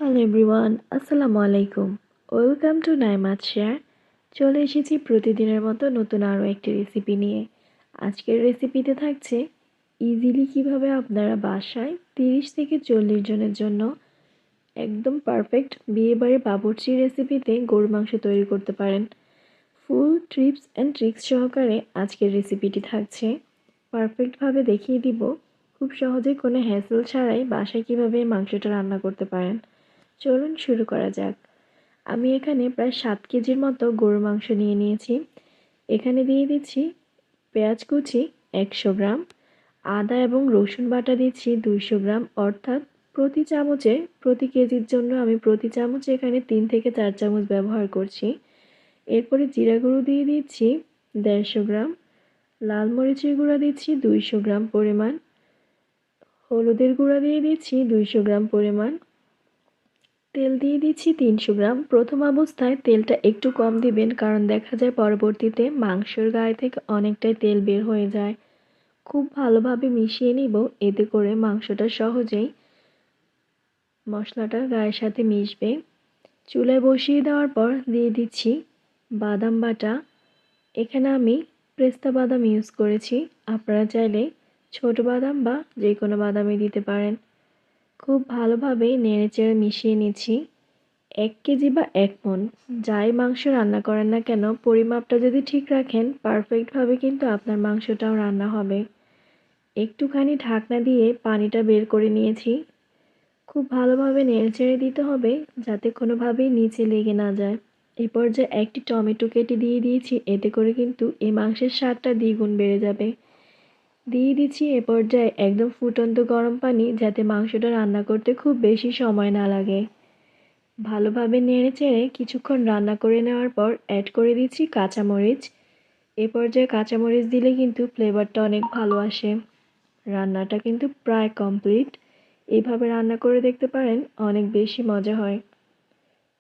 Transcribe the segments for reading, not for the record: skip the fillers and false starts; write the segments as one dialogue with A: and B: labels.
A: Hello everyone, আসসালামু আলাইকুম। Welcome to Naimat share. চলে এসেছি প্রতিদিনের মতো নতুন আরও একটি রেসিপি নিয়ে। আজকের রেসিপিতে থাকছে ইজিলি কিভাবে আপনারা বাসায় 30 থেকে 40 জনের জন্য একদম পারফেক্ট বিয়েবাড়ির বাবুর্চি রেসিপিতে গরুর মাংস তৈরি করতে পারেন। ফুল টিপস অ্যান্ড ট্রিক্স সহকারে আজকের রেসিপিটি থাকছে। পারফেক্টভাবে দেখিয়ে দিব খুব সহজে কোনো হ্যাসেল ছাড়াই বাসায় কিভাবে মাংসটা রান্না করতে পারেন। চলুন শুরু করা যাক। আমি এখানে প্রায় 7 কেজির মতো গরুর মাংস নিয়ে নিয়েছি। এখানে দিয়ে দিচ্ছি পেঁয়াজ কুচি 100 গ্রাম, আদা এবং রসুন বাটা দিচ্ছি 200 গ্রাম, অর্থাৎ প্রতি কেজির জন্য আমি প্রতি চামচে এখানে 3 থেকে 4 চামচ ব্যবহার করছি। এরপরে জিরা গুঁড়ো দিয়ে দিচ্ছি 150 গ্রাম, লাল মরিচের গুঁড়া দিচ্ছি 200 গ্রাম পরিমাণ, হলুদের গুঁড়া দিয়ে দিচ্ছি 200 গ্রাম পরিমাণ, তেল দিয়ে দিচ্ছি 300 গ্রাম। প্রথম অবস্থায় তেলটা একটু কম দিবেন, কারণ দেখা যায় পরবর্তীতে মাংসের গায়ে থেকে অনেকটাই তেল বের হয়ে যায়। খুব ভালোভাবে মিশিয়ে নিব, এতে করে মাংসটা সহজেই মশলাটার গায়ের সাথে মিশবে। চুলায় বসিয়ে দেওয়ার পর দিয়ে দিচ্ছি বাদাম বাটা। এখানে আমি পেস্তা বাদাম ইউজ করেছি, আপনারা চাইলে ছোট বাদাম বা যে কোনো বাদামই দিতে পারেন। খুব ভালোভাবে নেড়েচেড়ে মিশিয়ে নিচ্ছি। 1 কেজি বা 1 মণ যাই মাংস রান্না করেন না কেন, পরিমাপটা যদি ঠিক রাখেন পারফেক্টভাবে কিন্তু আপনার মাংসটাও রান্না হবে। একটুখানি ঢাকনা দিয়ে পানিটা বের করে নিয়েছি। খুব ভালোভাবে নেড়েচেড়ে দিতে হবে যাতে কোনোভাবেই নিচে লেগে না যায়। এই পর্যায়ে একটি টমেটো কেটে দিয়ে দিয়েছি, এতে করে কিন্তু এই মাংসের স্বাদটা দ্বিগুণ বেড়ে যাবে। দিয়ে দিচ্ছি এ পর্যায়ে একদম ফুটন্ত গরম পানি, যাতে মাংসটা রান্না করতে খুব বেশি সময় না লাগে। ভালোভাবে নেড়েচেড়ে কিছুক্ষণ রান্না করে নেওয়ার পর অ্যাড করে দিচ্ছি কাঁচামরিচ। এ পর্যায়ে কাঁচামরিচ দিলে কিন্তু ফ্লেভারটা অনেক ভালো আসে। রান্নাটা কিন্তু প্রায় কমপ্লিট। এইভাবে রান্না করে দেখতে পারেন, অনেক বেশি মজা হয়।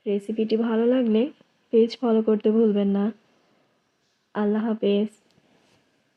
A: রেসিপিটি ভালো লাগলে পেজ ফলো করতে ভুলবেন না। আল্লাহ হাফেজ।